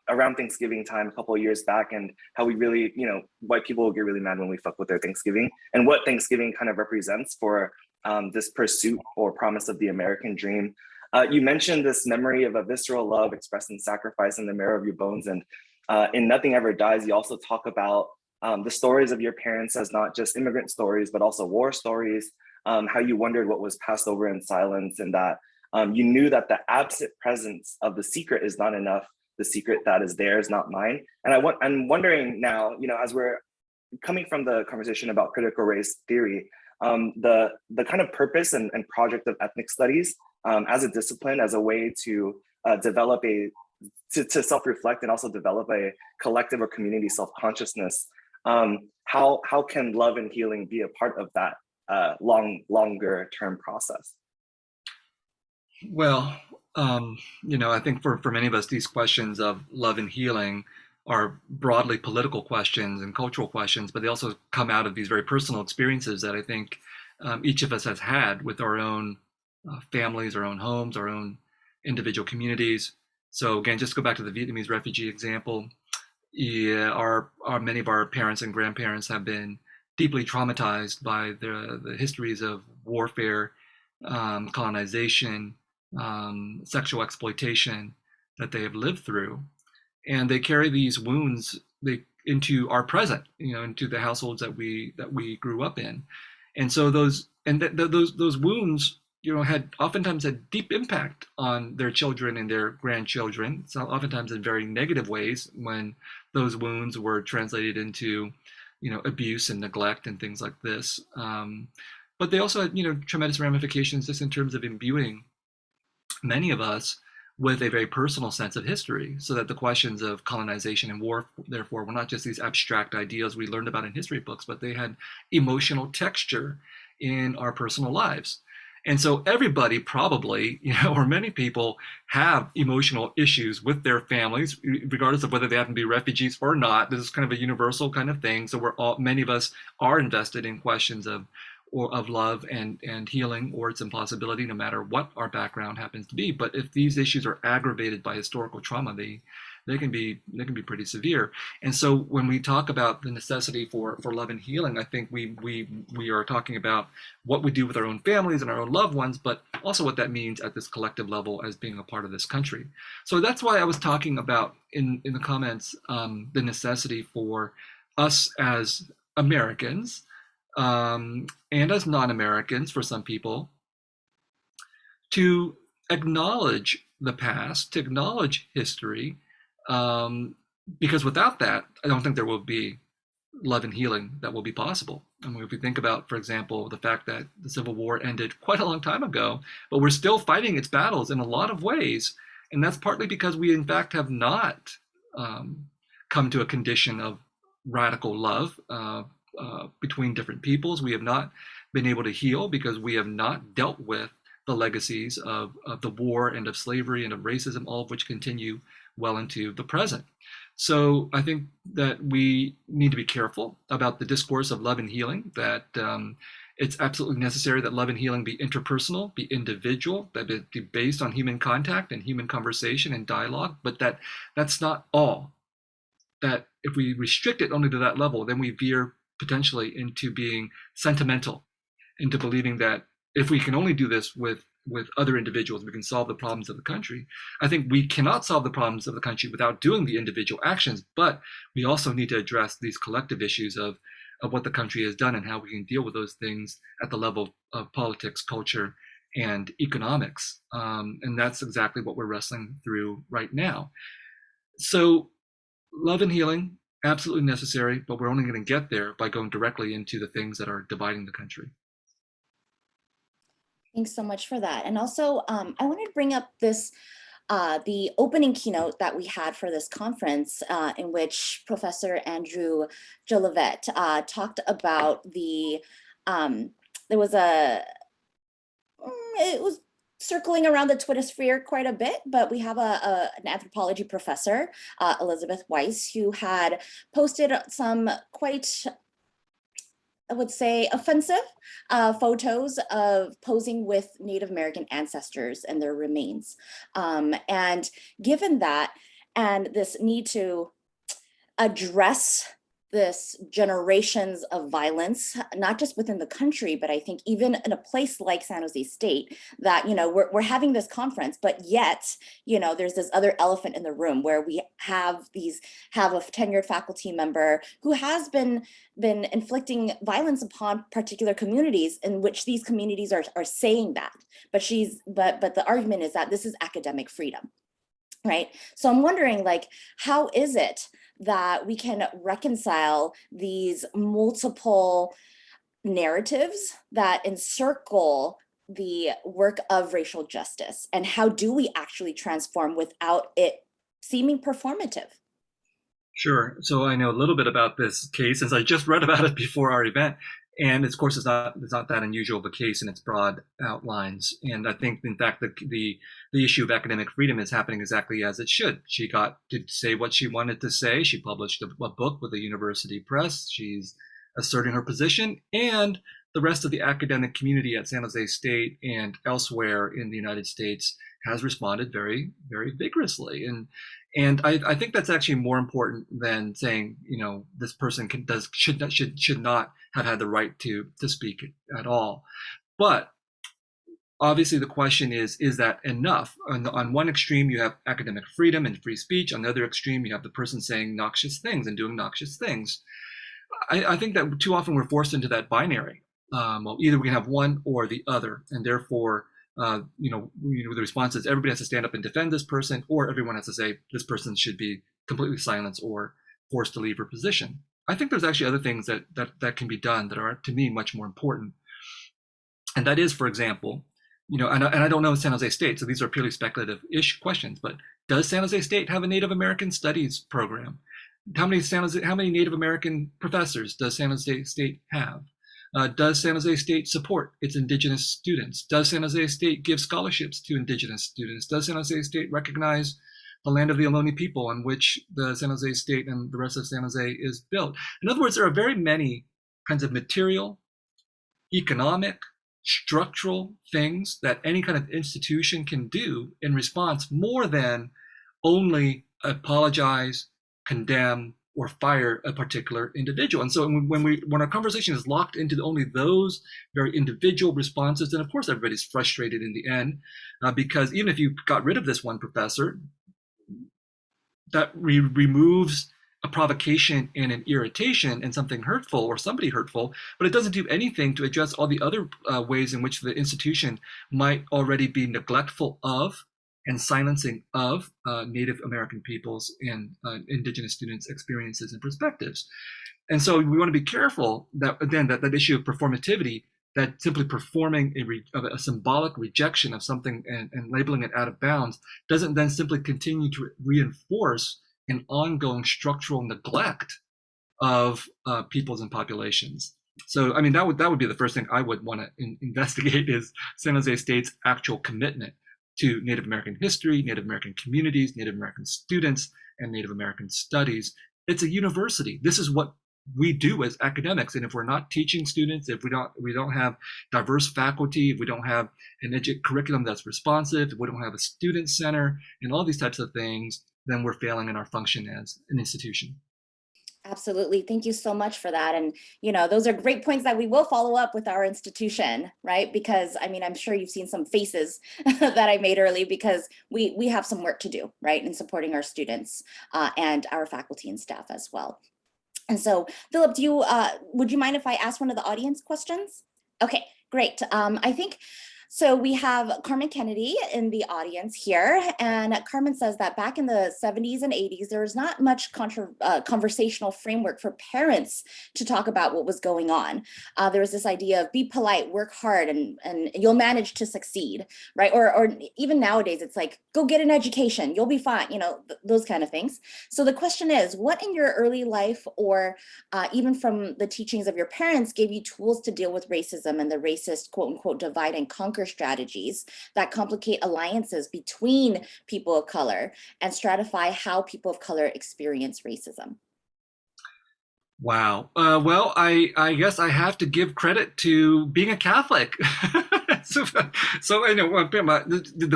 Speaker 4: around Thanksgiving time a couple of years back, and how we really, white people will get really mad when we fuck with their Thanksgiving, and what Thanksgiving kind of represents for this pursuit or promise of the American dream. You mentioned this memory of a visceral love expressed in sacrifice in the marrow of your bones, and in Nothing Ever Dies, you also talk about the stories of your parents as not just immigrant stories, but also war stories, how you wondered what was passed over in silence, and that you knew that the absent presence of the secret is not enough. The secret that is there is not mine. And I'm wondering now, as we're coming from the conversation about critical race theory, the kind of purpose and project of ethnic studies as a discipline, as a way to develop to self-reflect and also develop a collective or community self-consciousness. How can love and healing be a part of that longer term process?
Speaker 3: Well, I think for many of us, these questions of love and healing are broadly political questions and cultural questions, but they also come out of these very personal experiences that I think each of us has had with our own families, our own homes, our own individual communities. So again, just go back to the Vietnamese refugee example. Yeah, many of our parents and grandparents have been deeply traumatized by the histories of warfare, colonization, sexual exploitation that they have lived through, and they carry these wounds into our present, into the households that we grew up in, and so those wounds, had oftentimes had deep impact on their children and their grandchildren. So oftentimes in very negative ways when those wounds were translated into, abuse and neglect and things like this. But they also had, tremendous ramifications just in terms of imbuing many of us with a very personal sense of history, so that the questions of colonization and war, therefore, were not just these abstract ideas we learned about in history books, but they had emotional texture in our personal lives. And so everybody probably, or many people have emotional issues with their families, regardless of whether they happen to be refugees or not. This is kind of a universal kind of thing. So many of us are invested in questions of love and healing, or its impossibility, no matter what our background happens to be. But if these issues are aggravated by historical trauma, they can be pretty severe. And so when we talk about the necessity for love and healing, I think we are talking about what we do with our own families and our own loved ones, but also what that means at this collective level as being a part of this country. So that's why I was talking about in the comments the necessity for us as Americans, and as non-Americans for some people, to acknowledge the past, to acknowledge history, because without that, I don't think there will be love and healing that will be possible. I mean, if we think about, for example, the fact that the Civil War ended quite a long time ago, but we're still fighting its battles in a lot of ways, and that's partly because we, in fact, have not come to a condition of radical love between different peoples. We have not been able to heal because we have not dealt with the legacies of the war and of slavery and of racism, all of which continue well into the present. So I think that we need to be careful about the discourse of love and healing, that it's absolutely necessary that love and healing be interpersonal, be individual, that it be based on human contact and human conversation and dialogue, but that's not all. That if we restrict it only to that level, then we veer potentially into being sentimental, into believing that if we can only do this with other individuals, we can solve the problems of the country. I think we cannot solve the problems of the country without doing the individual actions, but we also need to address these collective issues of what the country has done and how we can deal with those things at the level of politics, culture, and economics. And that's exactly what we're wrestling through right now. So love and healing, absolutely necessary, but we're only going to get there by going directly into the things that are dividing the country.
Speaker 2: Thanks so much for that. And also, I wanted to bring up this, the opening keynote that we had for this conference, in which Professor Andrew Jolivet talked about it was circling around the Twitter sphere quite a bit, but we have an anthropology professor, Elizabeth Weiss, who had posted some quite, I would say, offensive photos of posing with Native American ancestors and their remains. And given that, and this need to address this generations of violence, not just within the country, but I think even in a place like San Jose State, that, we're having this conference, but yet, there's this other elephant in the room where we have a tenured faculty member who has been inflicting violence upon particular communities, in which these communities are saying that, but the argument is that this is academic freedom, right? So I'm wondering, how is it that we can reconcile these multiple narratives that encircle the work of racial justice, and how do we actually transform without it seeming performative?
Speaker 3: Sure. So I know a little bit about this case since I just read about it before our event. And of course, it's not that unusual of a case in its broad outlines. And I think, in fact, the issue of academic freedom is happening exactly as it should. She got to say what she wanted to say. She published a book with a university press. She's asserting her position, and the rest of the academic community at San Jose State and elsewhere in the United States has responded very, very vigorously. And I think that's actually more important than saying, this person should not have had the right to speak at all. But obviously the question is that enough? On one extreme, you have academic freedom and free speech. On the other extreme, you have the person saying noxious things and doing noxious things. I think that too often we're forced into that binary. Well, either we can have one or the other, and therefore, the response is everybody has to stand up and defend this person, or everyone has to say this person should be completely silenced or forced to leave her position. I think there's actually other things that can be done that are, to me, much more important. And that is, for example, and I don't know San Jose State, so these are purely speculative-ish questions, but does San Jose State have a Native American Studies program? How many Native American professors does San Jose State have? Does San Jose State support its Indigenous students? Does San Jose State give scholarships to Indigenous students? Does San Jose State recognize the land of the Ohlone people on which the San Jose State and the rest of San Jose is built? In other words, there are very many kinds of material, economic, structural things that any kind of institution can do in response, more than only apologize, condemn, or fire a particular individual. And so when our conversation is locked into only those very individual responses, then of course everybody's frustrated in the end, because even if you got rid of this one professor, that removes a provocation and an irritation and something hurtful or somebody hurtful, but it doesn't do anything to address all the other ways in which the institution might already be neglectful of and silencing of Native American peoples and Indigenous students' experiences and perspectives. And so we want to be careful that, again, that issue of performativity, that simply performing a symbolic rejection of something and labeling it out of bounds doesn't then simply continue to reinforce an ongoing structural neglect of peoples and populations. So, I mean, that would be the first thing I would want to investigate, is San Jose State's actual commitment to Native American history, Native American communities, Native American students, and Native American studies. It's a university. This is what we do as academics. And if we're not teaching students, if we don't have diverse faculty, if we don't have an curriculum that's responsive, if we don't have a student center and all these types of things, then we're failing in our function as an institution.
Speaker 2: Absolutely. Thank you so much for that. And, those are great points that we will follow up with our institution, right? Because, I mean, I'm sure you've seen some faces that I made early, because we have some work to do, right, in supporting our students and our faculty and staff as well. And so, Philip, would you mind if I ask one of the audience questions? Okay, great. I think, so we have Carmen Kennedy in the audience here, and Carmen says that back in the 70s and 80s, there was not much conversational framework for parents to talk about what was going on. There was this idea of be polite, work hard, and you'll manage to succeed, right? Or even nowadays, it's like, go get an education, you'll be fine, those kind of things. So the question is, what in your early life, or even from the teachings of your parents, gave you tools to deal with racism and the racist, quote unquote, divide and conquer strategies that complicate alliances between people of color and stratify how people of color experience racism?
Speaker 3: Wow. Well, I guess I have to give credit to being a Catholic. So the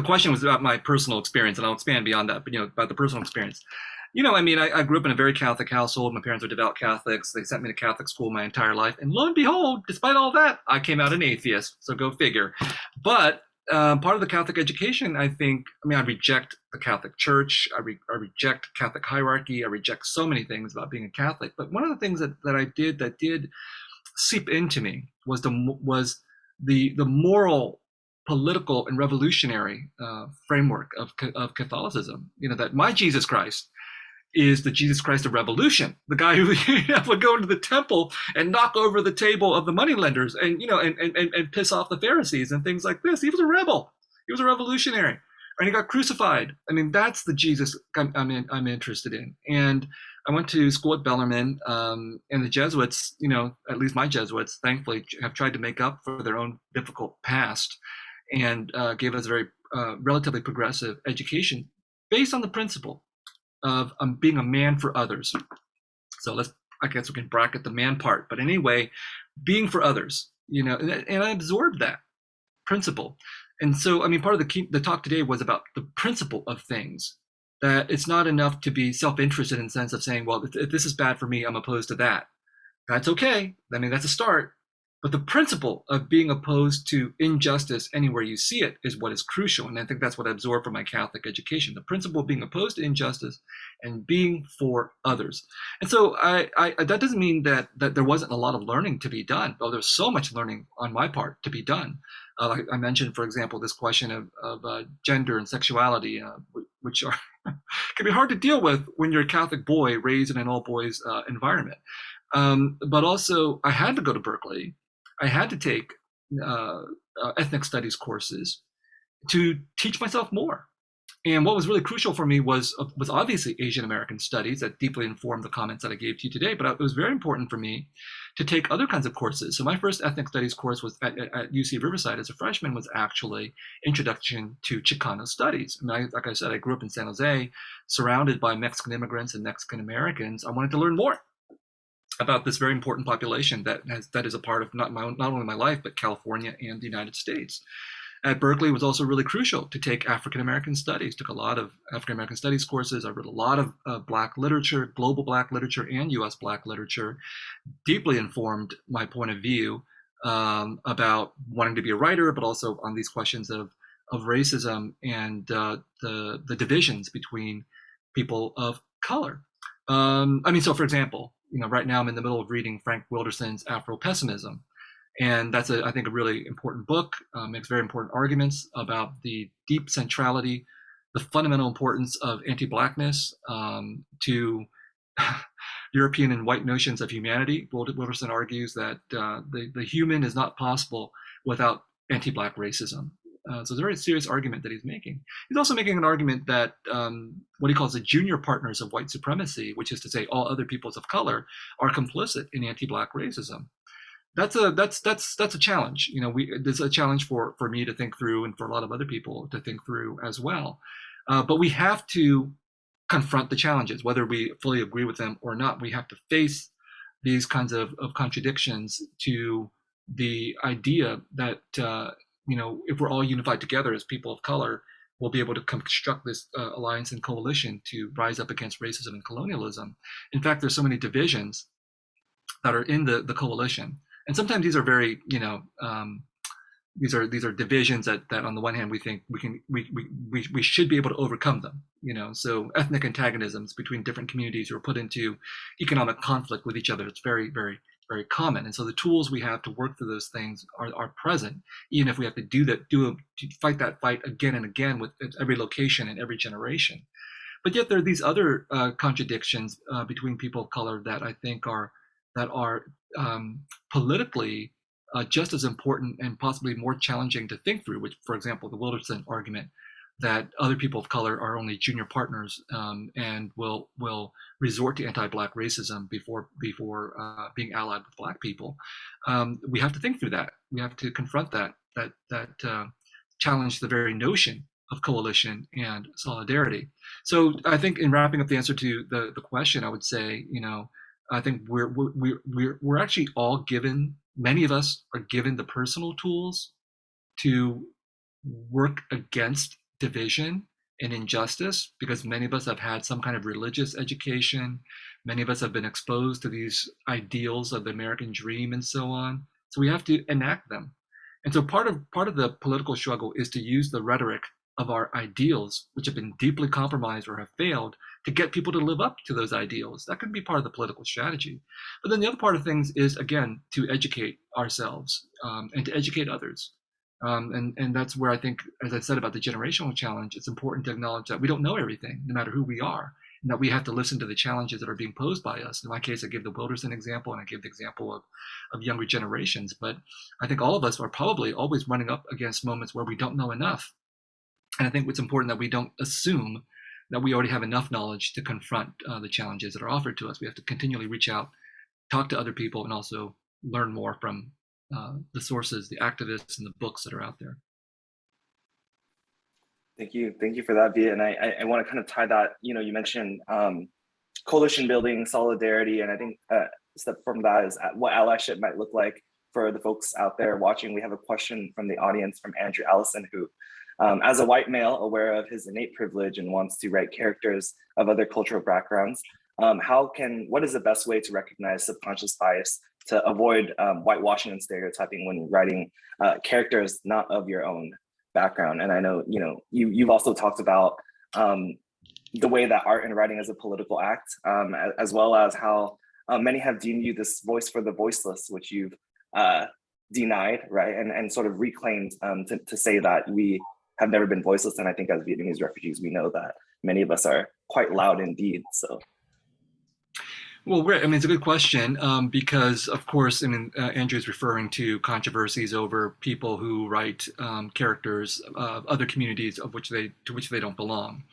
Speaker 3: question was about my personal experience, and I'll expand beyond that, but about the personal experience. I grew up in a very Catholic household. My parents were devout Catholics. They sent me to Catholic school my entire life. And lo and behold, despite all that, I came out an atheist. So go figure. But part of the Catholic education, I reject the Catholic Church. I reject Catholic hierarchy. I reject so many things about being a Catholic. But one of the things that I did that did seep into me was the moral, political, and revolutionary framework of Catholicism. That my Jesus Christ is the Jesus Christ of revolution, the guy who would go into the temple and knock over the table of the moneylenders and piss off the Pharisees and things like this. He was a rebel. He was a revolutionary. and he got crucified. I mean, that's the Jesus I'm interested in. And I went to school at Bellarmine, and the Jesuits, at least my Jesuits, thankfully, have tried to make up for their own difficult past and gave us a very relatively progressive education based on the principle of being a man for others. So I guess we can bracket the man part, but anyway, being for others, and I absorbed that principle. And so, I mean, part of the talk today was about the principle of things, that it's not enough to be self-interested in the sense of saying, well, if this is bad for me, I'm opposed to that. That's okay. I mean, that's a start. But the principle of being opposed to injustice anywhere you see it is what is crucial. And I think that's what I absorbed from my Catholic education, the principle of being opposed to injustice and being for others. And so that doesn't mean that there wasn't a lot of learning to be done, though there's so much learning on my part to be done. I mentioned, for example, this question of gender and sexuality, which are can be hard to deal with when you're a Catholic boy raised in an all-boys environment. But also, I had to go to Berkeley. I had to take ethnic studies courses to teach myself more. And what was really crucial for me was obviously Asian American studies that deeply informed the comments that I gave to you today, but it was very important for me to take other kinds of courses. So my first ethnic studies course was at UC Riverside as a freshman was actually Introduction to Chicano Studies. I mean, like I said, I grew up in San Jose, surrounded by Mexican immigrants and Mexican Americans. I wanted to learn more about this very important population that is a part of not only my life, but California and the United States. At Berkeley, it was also really crucial to take African American studies. Took a lot of African American studies courses. I read a lot of Black literature, global Black literature, and U.S. Black literature. Deeply informed my point of view about wanting to be a writer, but also on these questions of racism and the divisions between people of color. So for example, right now I'm in the middle of reading Frank Wilderson's Afro-Pessimism. And that's, I think, a really important book, makes very important arguments about the deep centrality, the fundamental importance of anti-Blackness to European and white notions of humanity. Wilderson argues that the human is not possible without anti-Black racism. So it's a very serious argument that he's making. He's also making an argument that what he calls the junior partners of white supremacy, which is to say all other peoples of color, are complicit in anti-Black racism. That's a challenge. There's a challenge for me to think through, and for a lot of other people to think through as well. But we have to confront the challenges, whether we fully agree with them or not. We have to face these kinds of contradictions to the idea that if we're all unified together as people of color, we'll be able to construct this alliance and coalition to rise up against racism and colonialism. In fact, there's so many divisions that are in the coalition. And sometimes these are very, these are divisions that on the one hand we think we should be able to overcome them. So ethnic antagonisms between different communities who are put into economic conflict with each other. It's very, very, very common. And so the tools we have to work through those things are present, even if we have to fight that fight again and again with every location and every generation. But yet there are these other contradictions between people of color that I think are politically just as important and possibly more challenging to think through, which, for example, the Wilderson argument that other people of color are only junior partners and will resort to anti-Black racism before being allied with Black people. We have to think through that. We have to confront that challenge the very notion of coalition and solidarity. So I think in wrapping up the answer to the question, I would say, I think we're actually all given, many of us are given the personal tools to work against division and injustice, because many of us have had some kind of religious education. Many of us have been exposed to these ideals of the American dream and so on. So we have to enact them. And so part of the political struggle is to use the rhetoric of our ideals, which have been deeply compromised or have failed, to get people to live up to those ideals. That could be part of the political strategy. But then the other part of things is, again, to educate ourselves and to educate others. And that's where I think, as I said about the generational challenge, it's important to acknowledge that we don't know everything, no matter who we are, and that we have to listen to the challenges that are being posed by us. In my case, I give the Wilderson example, and I give the example of younger generations. But I think all of us are probably always running up against moments where we don't know enough. And I think it's important that we don't assume that we already have enough knowledge to confront the challenges that are offered to us. We have to continually reach out, talk to other people, and also learn more from the sources, the activists, and the books that are out there.
Speaker 4: Thank you for that, Viet. And I want to kind of tie that. You mentioned coalition building, solidarity, and I think a step from that is what allyship might look like for the folks out there watching. We have a question from the audience from Andrew Allison, who, as a white male aware of his innate privilege and wants to write characters of other cultural backgrounds, what is the best way to recognize subconscious bias to avoid whitewashing and stereotyping when writing characters not of your own background? And I know you've also talked about the way that art and writing is a political act, as well as how many have deemed you this voice for the voiceless, which you've denied, right? And sort of reclaimed to say that we have never been voiceless. And I think as Vietnamese refugees, we know that many of us are quite loud indeed. So.
Speaker 3: Well, great. I mean, it's a good question because, of course, Andrew is referring to controversies over people who write characters of other communities to which they don't belong.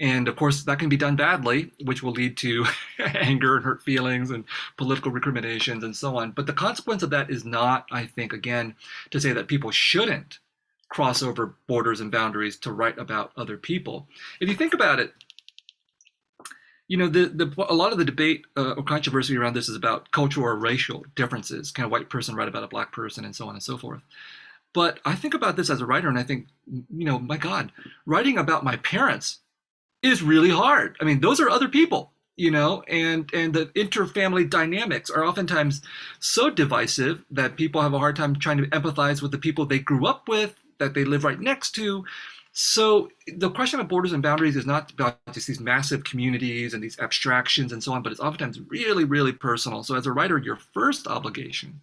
Speaker 3: And of course, that can be done badly, which will lead to anger and hurt feelings and political recriminations and so on. But the consequence of that is not, I think, again, to say that people shouldn't cross over borders and boundaries to write about other people. If you think about it, a lot of the debate or controversy around this is about cultural or racial differences. Can a white person write about a black person, and so on and so forth? But I think about this as a writer, and I think, my God, writing about my parents is really hard. I mean, those are other people, and the interfamily dynamics are oftentimes so divisive that people have a hard time trying to empathize with the people they grew up with, that they live right next to. So the question of borders and boundaries is not about just these massive communities and these abstractions and so on, but it's oftentimes really, really personal. So as a writer, your first obligation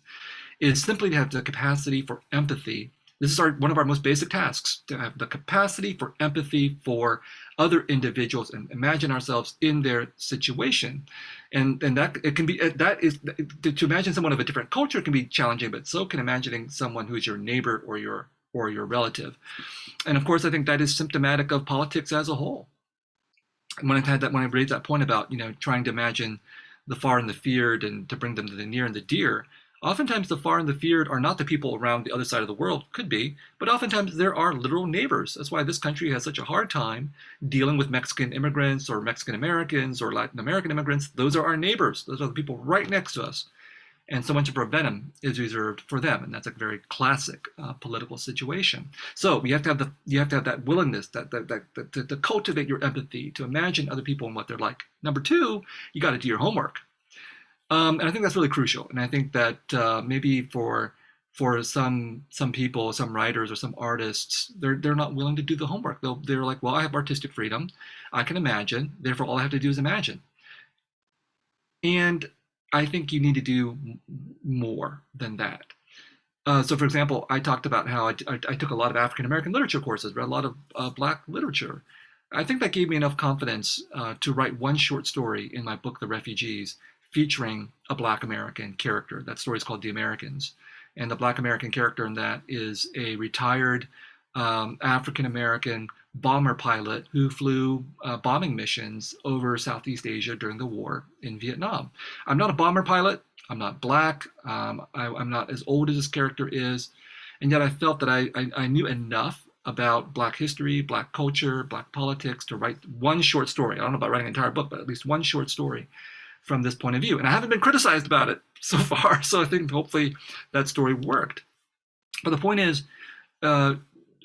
Speaker 3: is simply to have the capacity for empathy. This is one of our most basic tasks, to have the capacity for empathy for other individuals and imagine ourselves in their situation. And that it can be, that is, to imagine someone of a different culture can be challenging, but so can imagining someone who is your neighbor or your relative. And of course, I think that is symptomatic of politics as a whole. When I raised that point about, trying to imagine the far and the feared and to bring them to the near and the dear, oftentimes the far and the feared are not the people around the other side of the world, could be, but oftentimes there are literal neighbors. That's why this country has such a hard time dealing with Mexican immigrants or Mexican Americans or Latin American immigrants. Those are our neighbors. Those are the people right next to us. And so much of our venom is reserved for them, and that's a very classic political situation. So you have to have that willingness, to cultivate your empathy, to imagine other people and what they're like. Number two, you got to do your homework, and I think that's really crucial. And I think that maybe for some people, some writers or some artists, they're not willing to do the homework. They're like, well, I have artistic freedom, I can imagine, therefore all I have to do is imagine. And I think you need to do more than that. So for example, I talked about how I took a lot of African-American literature courses, read a lot of Black literature. I think that gave me enough confidence to write one short story in my book, The Refugees, featuring a Black American character. That story is called The Americans. And the Black American character in that is a retired African-American bomber pilot who flew bombing missions over Southeast Asia during the war in Vietnam. I'm not a bomber pilot. I'm not Black. I'm not as old as this character is. And yet I felt that I knew enough about Black history, Black culture, Black politics to write one short story. I don't know about writing an entire book, but at least one short story from this point of view. And I haven't been criticized about it so far. So I think hopefully that story worked. But the point is,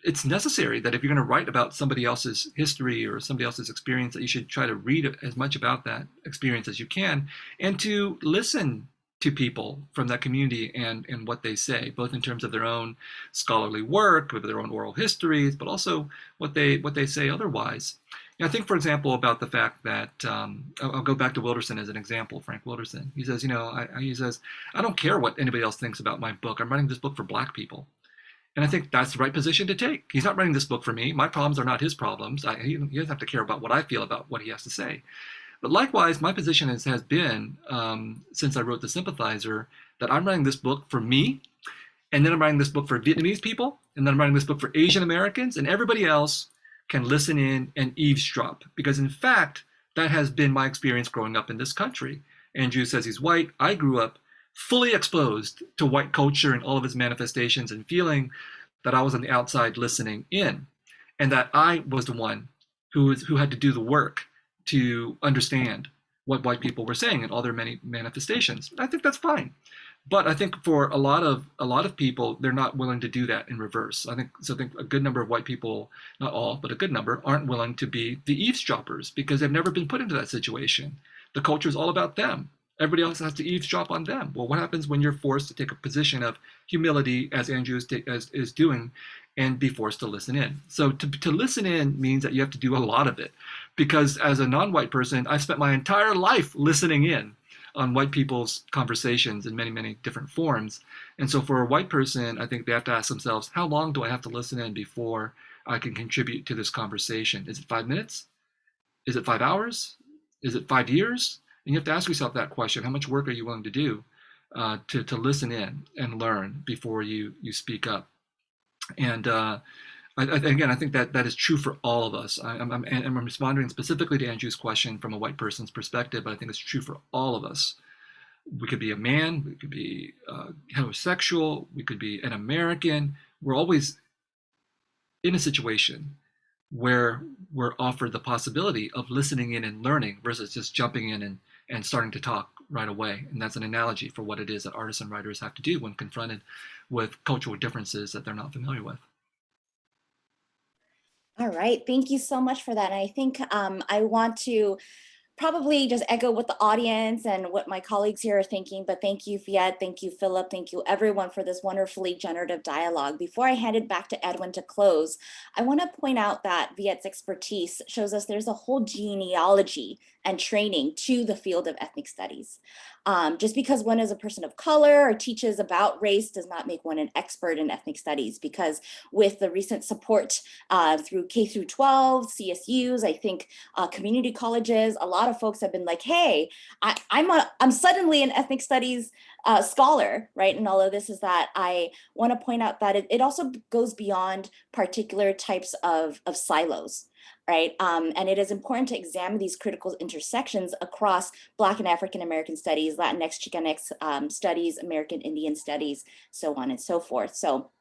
Speaker 3: it's necessary that if you're going to write about somebody else's history or somebody else's experience, that you should try to read as much about that experience as you can, and to listen to people from that community and what they say, both in terms of their own scholarly work, with their own oral histories, but also what they say otherwise. I think, for example, about the fact that I'll go back to Wilderson as an example. Frank Wilderson. He says, he says, I don't care what anybody else thinks about my book. I'm writing this book for Black people. And I think that's the right position to take. He's not writing this book for me. My problems are not his problems. He doesn't have to care about what I feel about what he has to say. But likewise, my position has been, since I wrote The Sympathizer, that I'm writing this book for me, and then I'm writing this book for Vietnamese people, and then I'm writing this book for Asian Americans and everybody else can listen in and eavesdrop, because in fact, that has been my experience growing up in this country. Andrew says he's white. I grew up fully exposed to white culture and all of its manifestations and feeling that I was on the outside listening in, and that I was the one who had to do the work to understand what white people were saying and all their many manifestations. I think that's fine. But I think for a lot of people, they're not willing to do that in reverse. I think a good number of white people, not all, but a good number, aren't willing to be the eavesdroppers because they've never been put into that situation. The culture is all about them. Everybody else has to eavesdrop on them. Well, what happens when you're forced to take a position of humility, as Andrew is doing, and be forced to listen in? So to listen in means that you have to do a lot of it, because as a non-white person, I've spent my entire life listening in on white people's conversations in many, many different forms. And so for a white person, I think they have to ask themselves, how long do I have to listen in before I can contribute to this conversation? Is it 5 minutes? Is it 5 hours? Is it 5 years? And you have to ask yourself that question. How much work are you willing to do to listen in and learn before you speak up? And again, I think that is true for all of us. I'm responding specifically to Andrew's question from a white person's perspective, but I think it's true for all of us. We could be a man, we could be heterosexual, we could be an American. We're always in a situation where we're offered the possibility of listening in and learning versus just jumping in and starting to talk right away. And that's an analogy for what it is that artists and writers have to do when confronted with cultural differences that they're not familiar with.
Speaker 2: All right, thank you so much for that. And I think I want to probably just echo what the audience and what my colleagues here are thinking, but thank you, Viet, thank you, Philip, thank you everyone for this wonderfully generative dialogue. Before I hand it back to Edwin to close, I want to point out that Viet's expertise shows us there's a whole genealogy and training to the field of ethnic studies. Just because one is a person of color or teaches about race does not make one an expert in ethnic studies, because with the recent support through K through 12, CSUs, I think community colleges, a lot of folks have been like, hey, I'm suddenly an ethnic studies scholar, right? And all of this is that I want to point out that it also goes beyond particular types of silos. Right. And it is important to examine these critical intersections across Black and African American studies, Latinx, Chicanx studies, American Indian studies, so on and so forth. So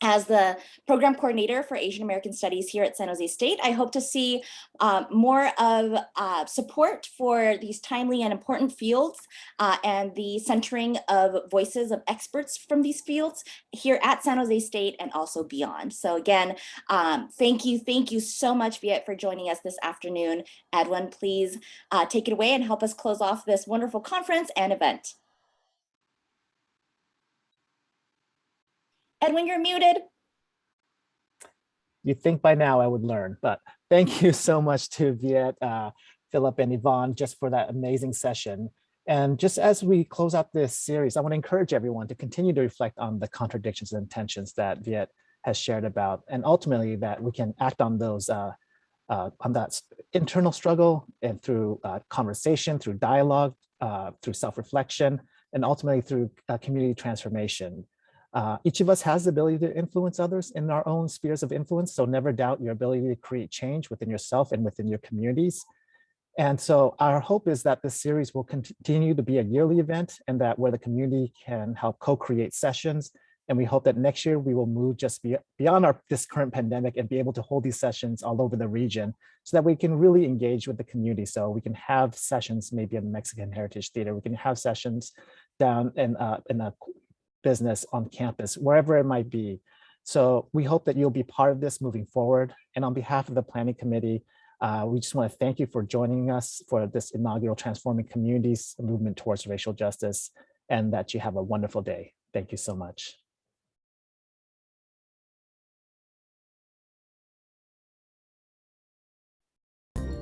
Speaker 2: as the program coordinator for Asian American Studies here at San Jose State, I hope to see more of support for these timely and important fields and the centering of voices of experts from these fields here at San Jose State and also beyond. So again, thank you so much, Viet, for joining us this afternoon. Edwin, please take it away and help us close off this wonderful conference and event. Edwin, you're muted.
Speaker 1: You'd think by now I would learn, but thank you so much to Viet, Philip, and Yvonne just for that amazing session. And just as we close out this series, I want to encourage everyone to continue to reflect on the contradictions and tensions that Viet has shared about, and ultimately that we can act on those, on that internal struggle and through conversation, through dialogue, through self-reflection, and ultimately through community transformation. Each of us has the ability to influence others in our own spheres of influence, so never doubt your ability to create change within yourself and within your communities. And so our hope is that this series will continue to be a yearly event, and that where the community can help co-create sessions. And we hope that next year we will move just beyond this current pandemic and be able to hold these sessions all over the region so that we can really engage with the community. So we can have sessions maybe in the Mexican Heritage Theater, we can have sessions down in a business on campus, wherever it might be. So we hope that you'll be part of this moving forward. And on behalf of the planning committee, we just want to thank you for joining us for this inaugural Transforming Communities movement towards racial justice, and that you have a wonderful day. Thank you so much.